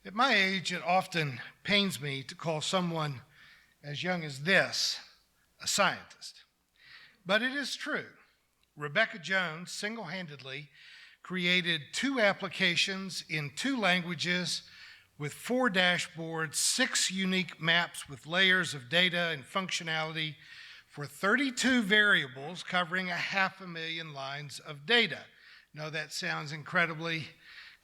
At my age, it often pains me to call someone as young as this a scientist. But it is true. Rebecca Jones single-handedly created 2 applications in 2 languages with 4 dashboards, 6 unique maps with layers of data and functionality for 32 variables covering 500,000 lines of data. No, that sounds incredibly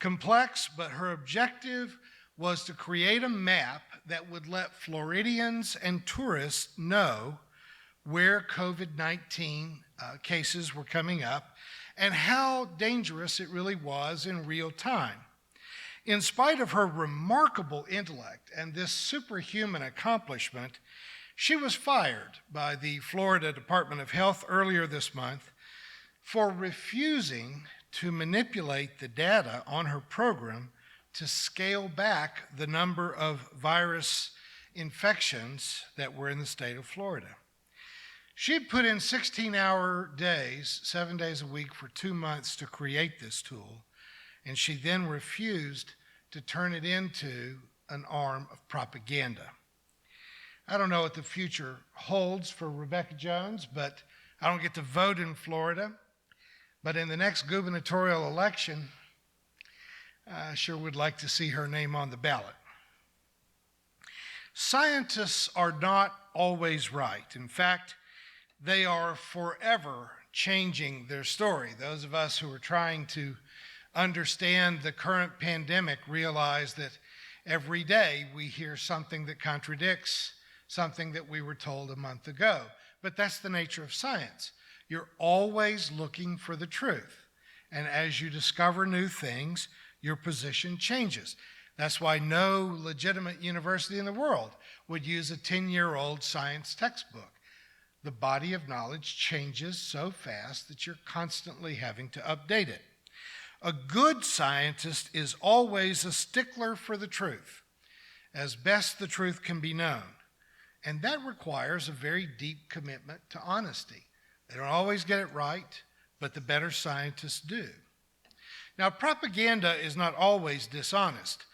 complex, but her objective was to create a map that would let Floridians and tourists know where COVID-19 cases were coming up and how dangerous it really was in real time. In spite of her remarkable intellect and this superhuman accomplishment, she was fired by the Florida Department of Health earlier this month for refusing to manipulate the data on her program to scale back the number of virus infections that were in the state of Florida. She had put in 16-hour days, 7 days a week for 2 months to create this tool, and she then refused to turn it into an arm of propaganda. I don't know what the future holds for Rebecca Jones, but I don't get to vote in Florida. But in the next gubernatorial election, I sure would like to see her name on the ballot. Scientists are not always right. In fact, they are forever changing their story. Those of us who are trying to understand the current pandemic realize that every day we hear something that contradicts something that we were told a month ago. But that's the nature of science. You're always looking for the truth. And as you discover new things, your position changes. That's why no legitimate university in the world would use a 10-year-old science textbook. The body of knowledge changes so fast that you're constantly having to update it. A good scientist is always a stickler for the truth, as best the truth can be known. And that requires a very deep commitment to honesty. They don't always get it right, but the better scientists do. Now, propaganda is not always dishonest.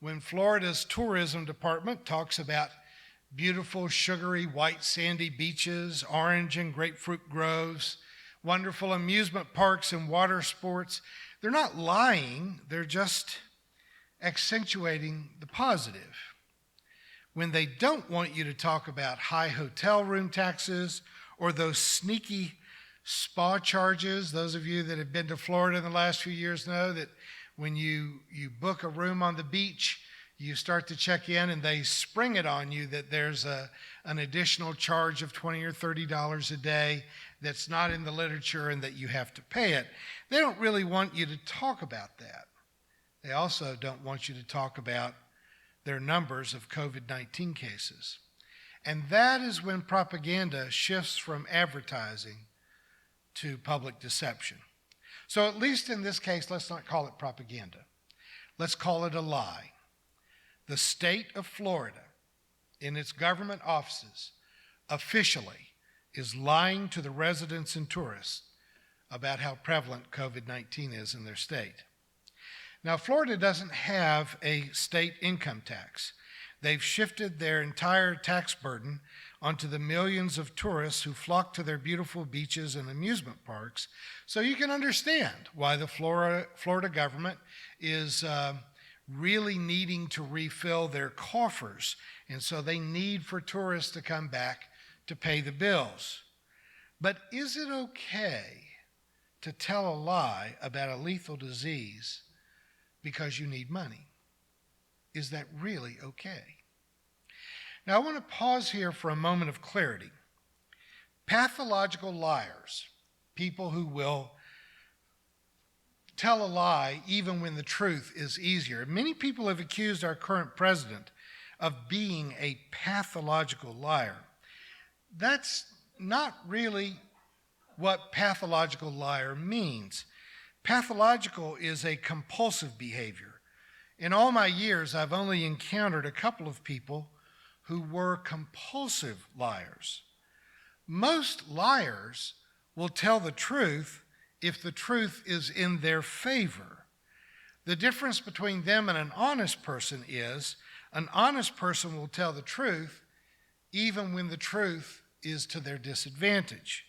When Florida's tourism department talks about beautiful, sugary, white, sandy beaches, orange and grapefruit groves, wonderful amusement parks and water sports, they're not lying, they're just accentuating the positive. When they don't want you to talk about high hotel room taxes or those sneaky spa charges, those of you that have been to Florida in the last few years know that when you book a room on the beach, you start to check in and they spring it on you that there's an additional charge of $20 or $30 a day that's not in the literature and that you have to pay it. They don't really want you to talk about that. They also don't want you to talk about their numbers of COVID-19 cases. And that is when propaganda shifts from advertising to public deception. So at least in this case, let's not call it propaganda. Let's call it a lie. The state of Florida, in its government offices, officially is lying to the residents and tourists about how prevalent COVID-19 is in their state. Now, Florida doesn't have a state income tax. They've shifted their entire tax burden onto the millions of tourists who flock to their beautiful beaches and amusement parks. So you can understand why the Florida government is really needing to refill their coffers. And so they need for tourists to come back to pay the bills. But is it okay to tell a lie about a lethal disease because you need money? Is that really okay? Now, I want to pause here for a moment of clarity. Pathological liars, people who will tell a lie even when the truth is easier. Many people have accused our current president of being a pathological liar. That's not really what pathological liar means. Pathological is a compulsive behavior. In all my years, I've only encountered a couple of people who were compulsive liars. Most liars will tell the truth if the truth is in their favor. The difference between them and an honest person is an honest person will tell the truth even when the truth is to their disadvantage.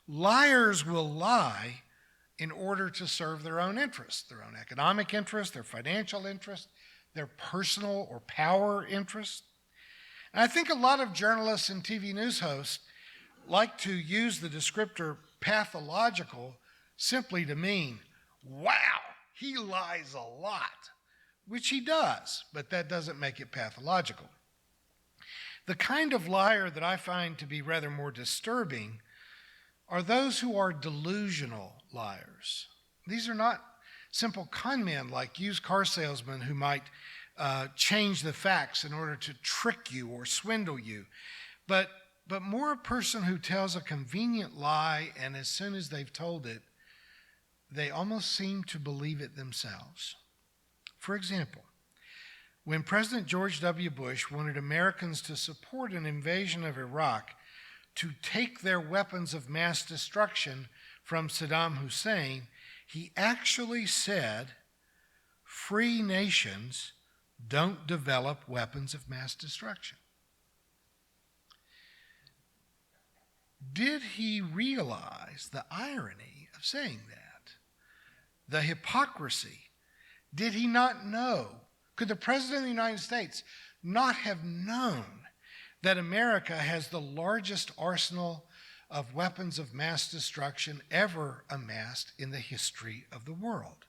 Liars will lie in order to serve their own interests, their own economic interests, their financial interests, their personal or power interests. And I think a lot of journalists and TV news hosts like to use the descriptor pathological simply to mean, wow, he lies a lot, which he does, but that doesn't make it pathological. The kind of liar that I find to be rather more disturbing are those who are delusional liars. These are not simple con men like used car salesmen who might change the facts in order to trick you or swindle you, but more a person who tells a convenient lie, and as soon as they've told it, they almost seem to believe it themselves. For example, when President George W. Bush wanted Americans to support an invasion of Iraq to take their weapons of mass destruction from Saddam Hussein, he actually said, free nations don't develop weapons of mass destruction. Did he realize the irony of saying that? The hypocrisy? Did he not know? Could the President of the United States not have known that America has the largest arsenal of weapons of mass destruction ever amassed in the history of the world?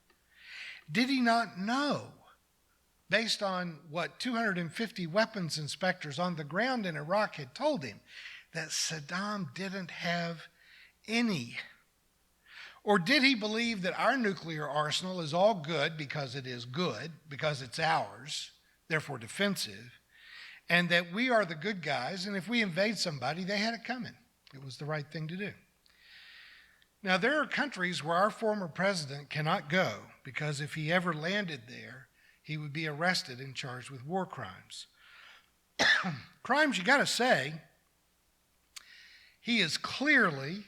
Did he not know, based on what 250 weapons inspectors on the ground in Iraq had told him, that Saddam didn't have any? Or did he believe that our nuclear arsenal is all good because it is good, because it's ours, therefore defensive, and that we are the good guys, and if we invade somebody, they had it coming. It was the right thing to do. Now, there are countries where our former president cannot go because if he ever landed there, he would be arrested and charged with war crimes. Crimes, you got to say, he is clearly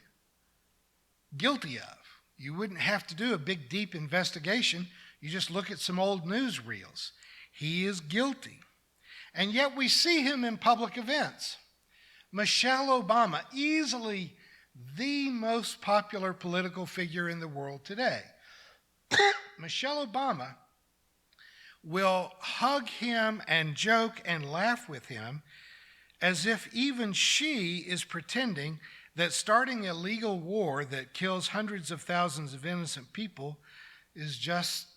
guilty of. You wouldn't have to do a big, deep investigation. You just look at some old newsreels. He is guilty. And yet we see him in public events. Michelle Obama, easily the most popular political figure in the world today. Michelle Obama will hug him and joke and laugh with him as if even she is pretending that starting a legal war that kills hundreds of thousands of innocent people is just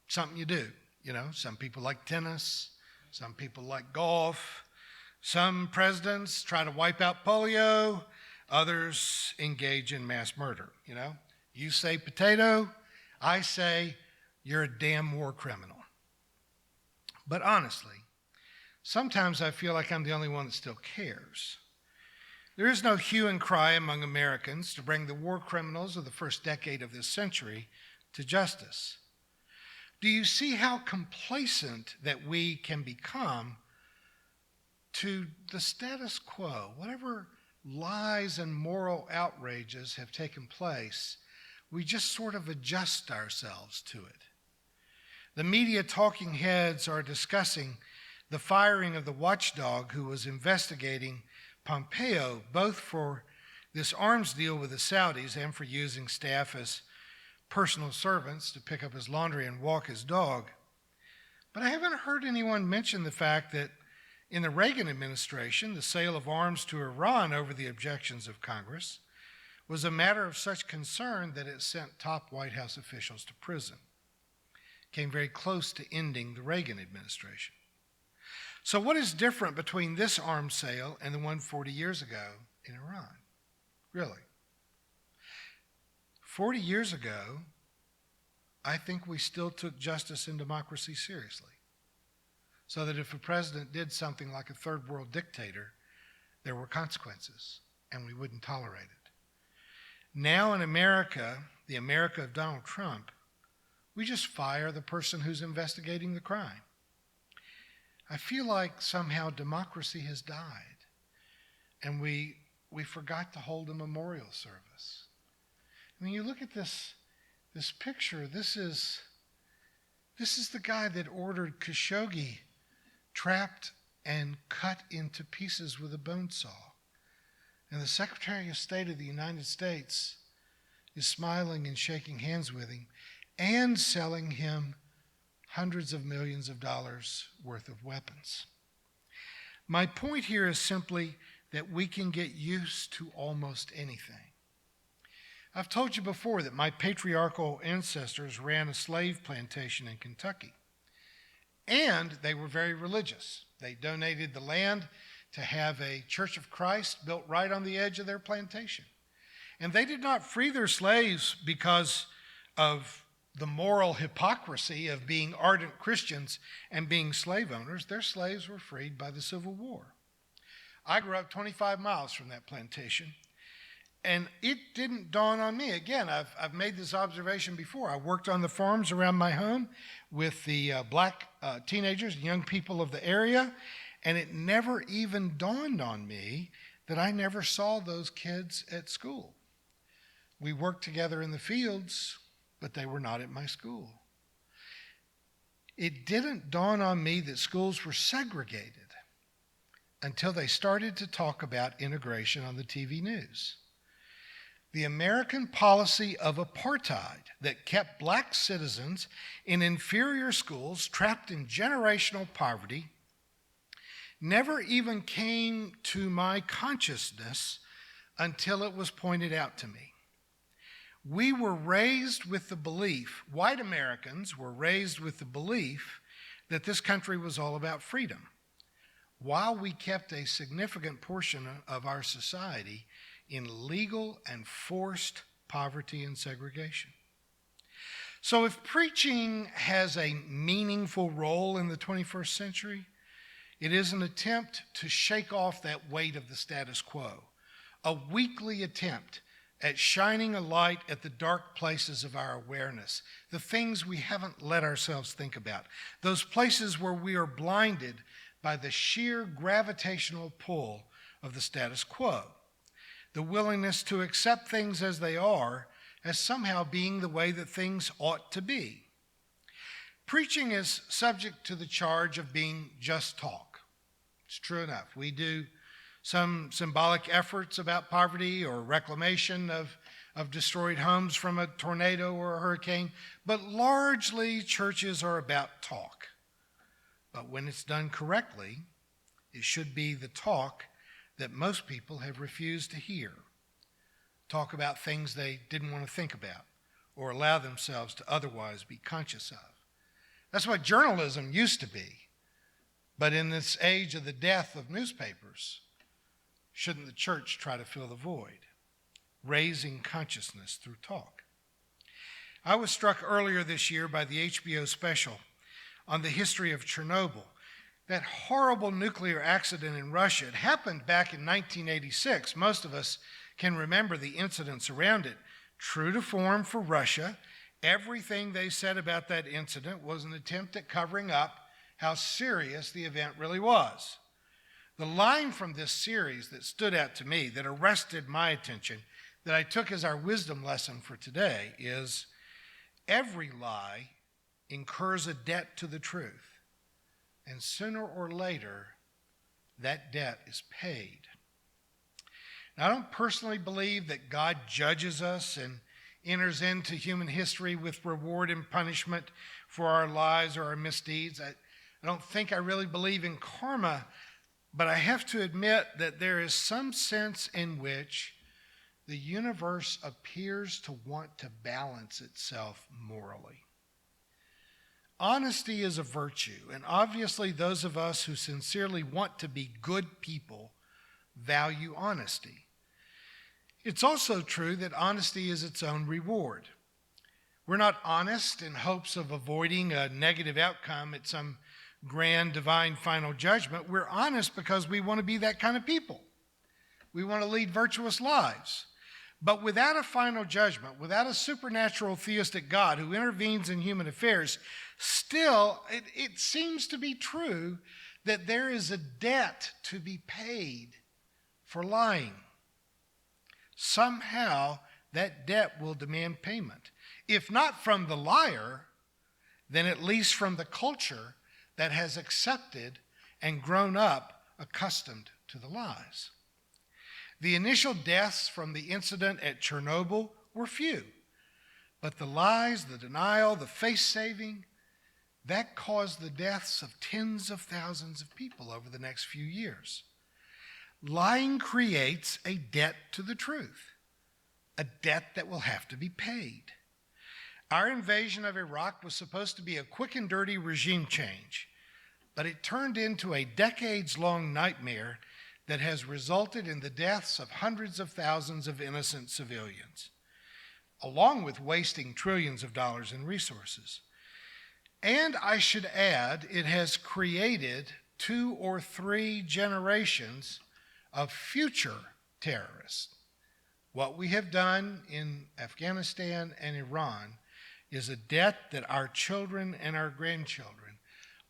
something you do. You know, some people like tennis, some people like golf, some presidents try to wipe out polio, others engage in mass murder. You know, you say potato, I say you're a damn war criminal. But honestly, sometimes I feel like I'm the only one that still cares. There is no hue and cry among Americans to bring the war criminals of the first decade of this century to justice. Do you see how complacent that we can become to the status quo? Whatever lies and moral outrages have taken place, we just sort of adjust ourselves to it. The media talking heads are discussing the firing of the watchdog who was investigating Pompeo, both for this arms deal with the Saudis and for using staff as personal servants to pick up his laundry and walk his dog. But I haven't heard anyone mention the fact that in the Reagan administration, the sale of arms to Iran over the objections of Congress was a matter of such concern that it sent top White House officials to prison. Came very close to ending the Reagan administration. So what is different between this arms sale and the one 40 years ago in Iran? Really? 40 years ago, I think we still took justice and democracy seriously. So that if a president did something like a third world dictator, there were consequences, and we wouldn't tolerate it. Now in America, the America of Donald Trump, we just fire the person who's investigating the crime. I feel like somehow democracy has died, and we forgot to hold a memorial service. I mean, you look at this picture, this is This is the guy that ordered Khashoggi trapped and cut into pieces with a bone saw. And the Secretary of State of the United States is smiling and shaking hands with him and selling him hundreds of millions of dollars worth of weapons. My point here is simply that we can get used to almost anything. I've told you before that my patriarchal ancestors ran a slave plantation in Kentucky, and they were very religious. They donated the land to have a Church of Christ built right on the edge of their plantation. And they did not free their slaves because of the moral hypocrisy of being ardent Christians and being slave owners. Their slaves were freed by the Civil War. I grew up 25 miles from that plantation, and it didn't dawn on me. Again, I've made this observation before. I worked on the farms around my home with the black teenagers and young people of the area, and it never even dawned on me that I never saw those kids at school. We worked together in the fields, but they were not at my school. It didn't dawn on me that schools were segregated until they started to talk about integration on the TV news. The American policy of apartheid that kept black citizens in inferior schools trapped in generational poverty never even came to my consciousness until it was pointed out to me. We were raised with the belief, white Americans were raised with the belief that this country was all about freedom, while we kept a significant portion of our society in legal and forced poverty and segregation. So if preaching has a meaningful role in the 21st century, it is an attempt to shake off that weight of the status quo, a weekly attempt at shining a light at the dark places of our awareness, the things we haven't let ourselves think about, those places where we are blinded by the sheer gravitational pull of the status quo, the willingness to accept things as they are as somehow being the way that things ought to be. Preaching is subject to the charge of being just talk. It's true enough. We do some symbolic efforts about poverty or reclamation of destroyed homes from a tornado or a hurricane, but largely churches are about talk. But when it's done correctly, it should be the talk that most people have refused to hear. Talk about things they didn't want to think about or allow themselves to otherwise be conscious of. That's what journalism used to be. But in this age of the death of newspapers, shouldn't the church try to fill the void, raising consciousness through talk? I was struck earlier this year by the HBO special on the history of Chernobyl. That horrible nuclear accident in Russia, it happened back in 1986. Most of us can remember the incidents around it. True to form for Russia, everything they said about that incident was an attempt at covering up how serious the event really was. The line from this series that stood out to me, that arrested my attention, that I took as our wisdom lesson for today is, every lie incurs a debt to the truth, and sooner or later, that debt is paid. Now, I don't personally believe that God judges us and enters into human history with reward and punishment for our lies or our misdeeds. I don't think I really believe in karma, but I have to admit that there is some sense in which the universe appears to want to balance itself morally. Honesty is a virtue, and obviously those of us who sincerely want to be good people value honesty. It's also true that honesty is its own reward. We're not honest in hopes of avoiding a negative outcome at some grand divine final judgment. We're honest because we want to be that kind of people. We want to lead virtuous lives. But without a final judgment, without a supernatural theistic God who intervenes in human affairs, still it seems to be true that there is a debt to be paid for lying. Somehow that debt will demand payment. If not from the liar, than at least from the culture that has accepted and grown up accustomed to the lies. The initial deaths from the incident at Chernobyl were few, but the lies, the denial, the face-saving, that caused the deaths of tens of thousands of people over the next few years. Lying creates a debt to the truth, a debt that will have to be paid. Our invasion of Iraq was supposed to be a quick and dirty regime change, but it turned into a decades-long nightmare that has resulted in the deaths of hundreds of thousands of innocent civilians, along with wasting trillions of dollars in resources. And I should add, it has created 2 or 3 generations of future terrorists. What we have done in Afghanistan and Iran is a debt that our children and our grandchildren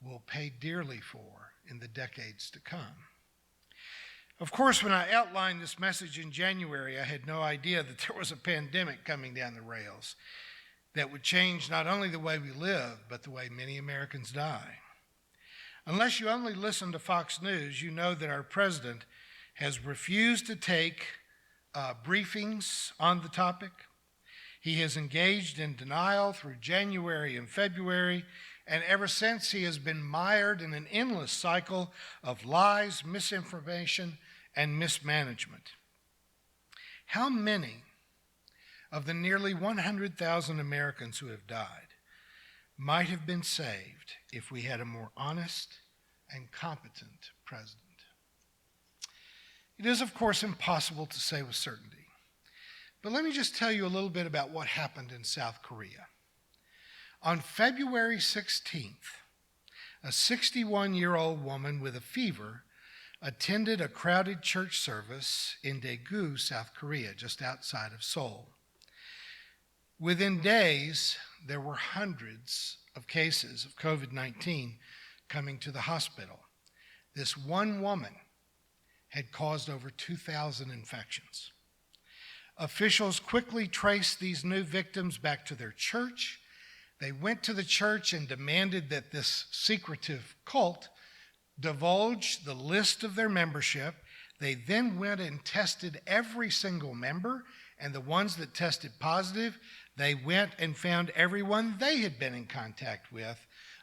will pay dearly for in the decades to come. Of course, when I outlined this message in January, I had no idea that there was a pandemic coming down the rails that would change not only the way we live, but the way many Americans die. Unless you only listen to Fox News, you know that our president has refused to take briefings on the topic. He has engaged in denial through January and February, and ever since he has been mired in an endless cycle of lies, misinformation, and mismanagement. How many of the nearly 100,000 Americans who have died might have been saved if we had a more honest and competent president? It is, of course, impossible to say with certainty. But let me just tell you a little bit about what happened in South Korea. On February 16th, a 61-year-old woman with a fever attended a crowded church service in Daegu, South Korea, just outside of Seoul. Within days, there were hundreds of cases of COVID-19 coming to the hospital. This one woman had caused over 2,000 infections. Officials quickly traced these new victims back to their church. They went to the church and demanded that this secretive cult divulge the list of their membership. They then went and tested every single member, and the ones that tested positive, they went and found everyone they had been in contact with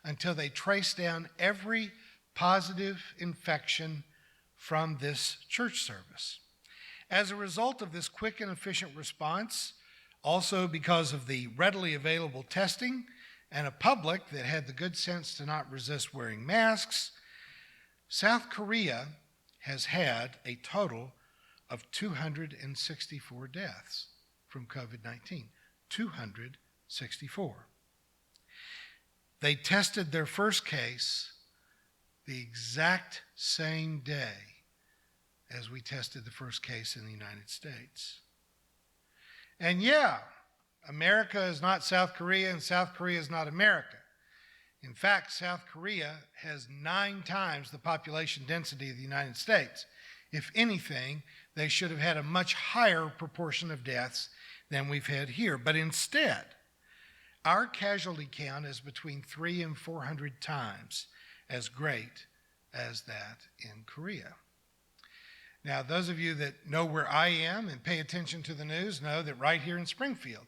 until they traced down every positive infection from this church service. As a result of this quick and efficient response, also because of the readily available testing and a public that had the good sense to not resist wearing masks, South Korea has had a total of 264 deaths from COVID-19. 264. They tested their first case the exact same day as we tested the first case in the United States. And yeah, America is not South Korea, and South Korea is not America. In fact, South Korea has 9 times the population density of the United States. If anything, they should have had a much higher proportion of deaths than we've had here. But instead, our casualty count is between 300 and 400 times as great as that in Korea. Now, those of you that know where I am and pay attention to the news know that right here in Springfield,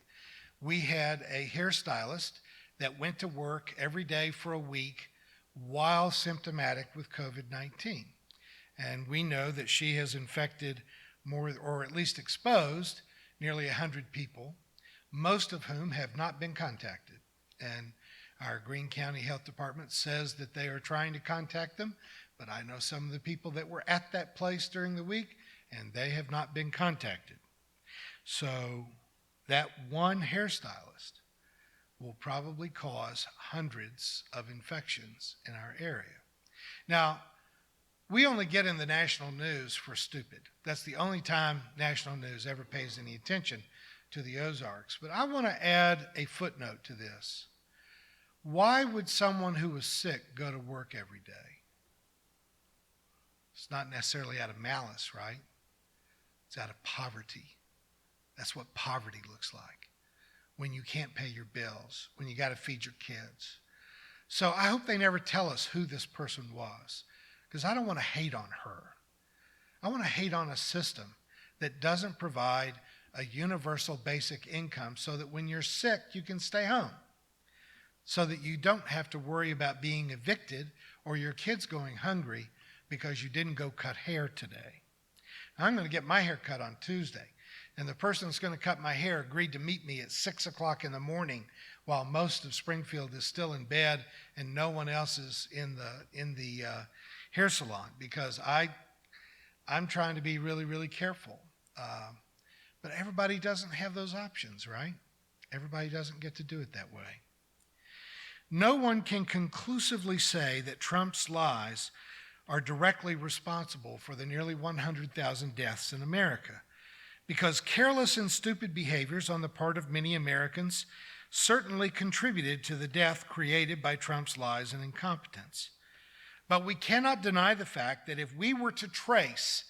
we had a hairstylist that went to work every day for a week while symptomatic with COVID-19. And we know that she has infected more, or at least exposed, nearly 100 people, most of whom have not been contacted. And our Greene County Health Department says that they are trying to contact them, but I know some of the people that were at that place during the week, and they have not been contacted. So that one hairstylist will probably cause hundreds of infections in our area. Now, we only get in the national news for stupid. That's the only time national news ever pays any attention to the Ozarks. But I want to add a footnote to this. Why would someone who was sick go to work every day? It's not necessarily out of malice, right? It's out of poverty. That's what poverty looks like. When you can't pay your bills, when you got to feed your kids, So I hope they never tell us who this person was, because I don't want to hate on her. I want to hate on a system that doesn't provide a universal basic income so that when you're sick, you can stay home, so that you don't have to worry about being evicted or your kids going hungry because you didn't go cut hair today. I'm going to get my hair cut on Tuesday, and the person that's going to cut my hair agreed to meet me at 6 o'clock in the morning while most of Springfield is still in bed and no one else is in the hair salon, because I'm trying to be really, really careful. But everybody doesn't have those options, right? Everybody doesn't get to do it that way. No one can conclusively say that Trump's lies are directly responsible for the nearly 100,000 deaths in America, because careless and stupid behaviors on the part of many Americans certainly contributed to the death created by Trump's lies and incompetence. But we cannot deny the fact that if we were to trace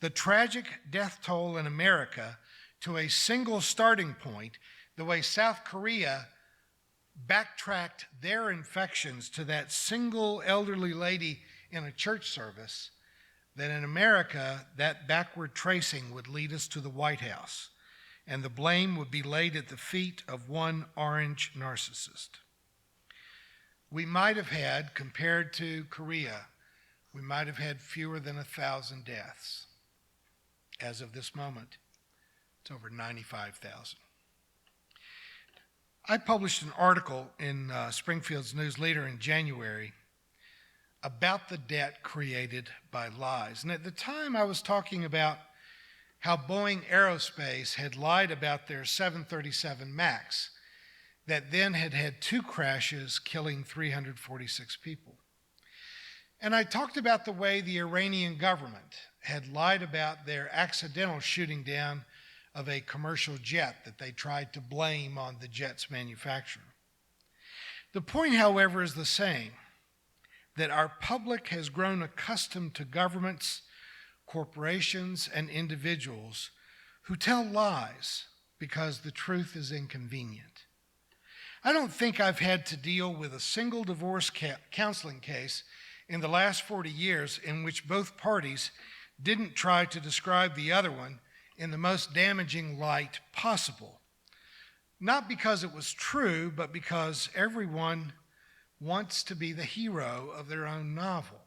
the tragic death toll in America to a single starting point, the way South Korea backtracked their infections to that single elderly lady in a church service, that in America, that backward tracing would lead us to the White House, and the blame would be laid at the feet of one orange narcissist. We might have had, compared to Korea, we might have had fewer than 1,000 deaths. As of this moment, it's over 95,000. I published an article in Springfield's News Leader in January about the debt created by lies. And at the time, I was talking about how Boeing Aerospace had lied about their 737 MAX that then had had 2 crashes, killing 346 people. And I talked about the way the Iranian government had lied about their accidental shooting down of a commercial jet that they tried to blame on the jet's manufacturer. The point, however, is the same, that our public has grown accustomed to governments, corporations, and individuals who tell lies because the truth is inconvenient. I don't think I've had to deal with a single divorce counseling case in the last 40 years in which both parties didn't try to describe the other one in the most damaging light possible. Not because it was true, but because everyone wants to be the hero of their own novel.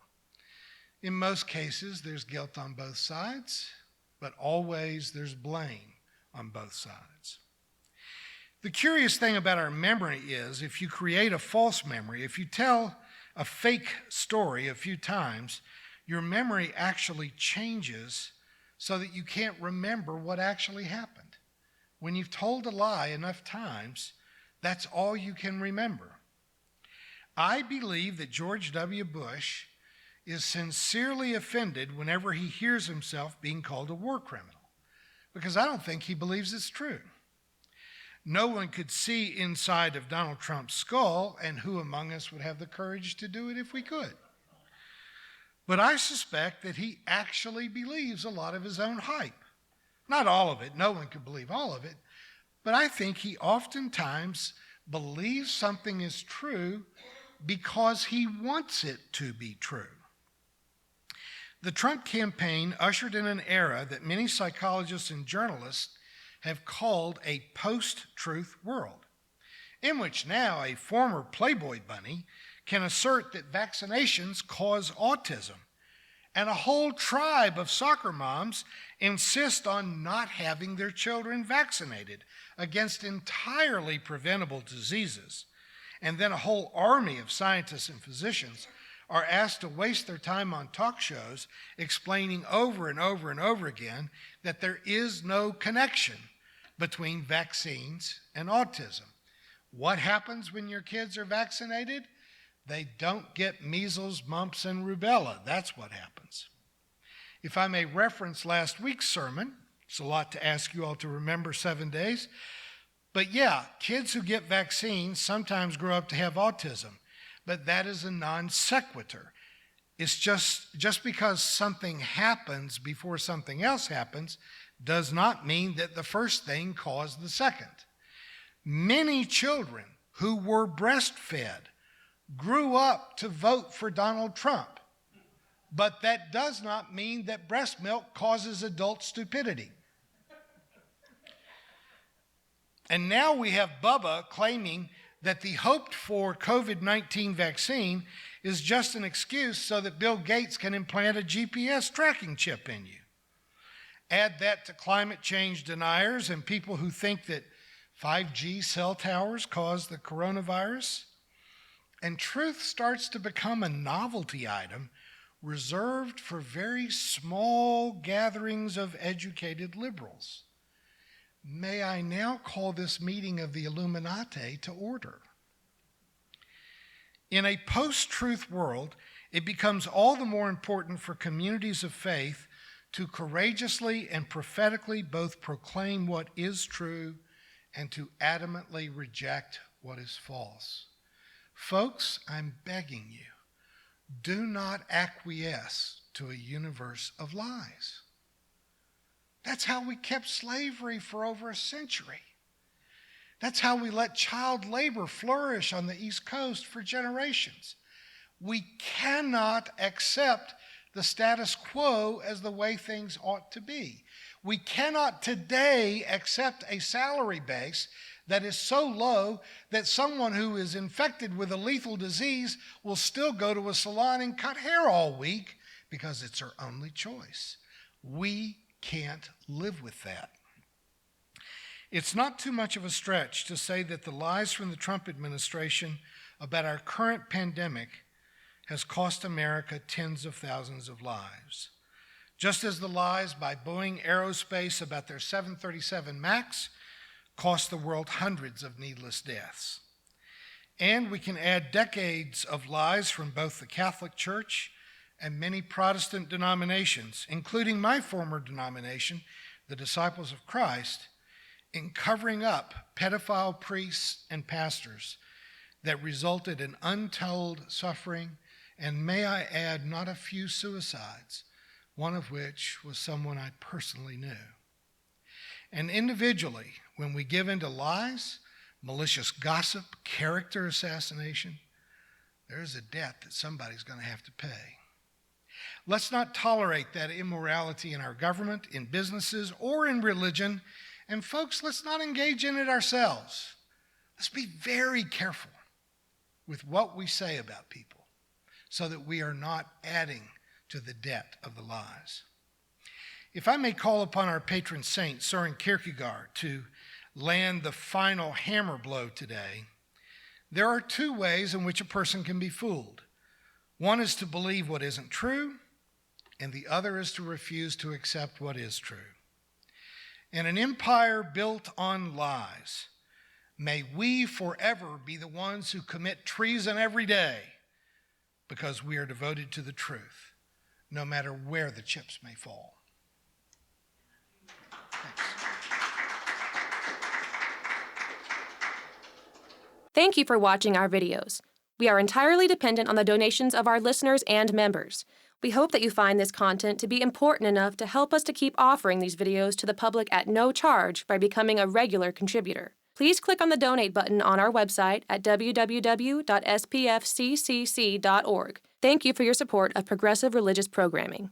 In most cases, there's guilt on both sides, but always there's blame on both sides. The curious thing about our memory is, if you create a false memory, if you tell a fake story a few times, your memory actually changes so that you can't remember what actually happened. When you've told a lie enough times, that's all you can remember. I believe that George W. Bush is sincerely offended whenever he hears himself being called a war criminal, because I don't think he believes it's true. No one could see inside of Donald Trump's skull, and who among us would have the courage to do it if we could? But I suspect that he actually believes a lot of his own hype. Not all of it, no one could believe all of it, but I think he oftentimes believes something is true because he wants it to be true. The Trump campaign ushered in an era that many psychologists and journalists have called a post-truth world, in which now a former Playboy bunny can assert that vaccinations cause autism, and a whole tribe of soccer moms insist on not having their children vaccinated against entirely preventable diseases. And then a whole army of scientists and physicians are asked to waste their time on talk shows explaining over and over and over again that there is no connection between vaccines and autism. What happens when your kids are vaccinated? They don't get measles, mumps, and rubella. That's what happens. If I may reference last week's sermon, it's a lot to ask you all to remember 7 days, but yeah, kids who get vaccines sometimes grow up to have autism, but that is a non sequitur. It's just because something happens before something else happens does not mean that the first thing caused the second. Many children who were breastfed grew up to vote for Donald Trump. But that does not mean that breast milk causes adult stupidity. And now we have Bubba claiming that the hoped-for COVID-19 vaccine is just an excuse so that Bill Gates can implant a GPS tracking chip in you. Add that to climate change deniers and people who think that 5G cell towers cause the coronavirus, and truth starts to become a novelty item reserved for very small gatherings of educated liberals. May I now call this meeting of the Illuminati to order? In a post-truth world, it becomes all the more important for communities of faith to courageously and prophetically both proclaim what is true and to adamantly reject what is false. Folks, I'm begging you, do not acquiesce to a universe of lies. That's how we kept slavery for over a century. That's how we let child labor flourish on the East Coast for generations. We cannot accept the status quo as the way things ought to be. We cannot today accept a salary base that is so low that someone who is infected with a lethal disease will still go to a salon and cut hair all week because it's her only choice. We can't live with that. It's not too much of a stretch to say that the lies from the Trump administration about our current pandemic has cost America tens of thousands of lives. Just as the lies by Boeing Aerospace about their 737 MAX cost the world hundreds of needless deaths. And we can add decades of lies from both the Catholic Church and many Protestant denominations, including my former denomination, the Disciples of Christ, in covering up pedophile priests and pastors that resulted in untold suffering, and may I add, not a few suicides, one of which was someone I personally knew. And individually, when we give in to lies, malicious gossip, character assassination, there is a debt that somebody's going to have to pay. Let's not tolerate that immorality in our government, in businesses, or in religion. And folks, let's not engage in it ourselves. Let's be very careful with what we say about people so that we are not adding to the debt of the lies. If I may call upon our patron saint, Soren Kierkegaard, to land the final hammer blow today, there are two ways in which a person can be fooled. One is to believe what isn't true, and the other is to refuse to accept what is true. In an empire built on lies, may we forever be the ones who commit treason every day because we are devoted to the truth, no matter where the chips may fall. Thanks. Thank you for watching our videos. We are entirely dependent on the donations of our listeners and members. We hope that you find this content to be important enough to help us to keep offering these videos to the public at no charge by becoming a regular contributor. Please click on the donate button on our website at www.spfccc.org. Thank you for your support of progressive religious programming.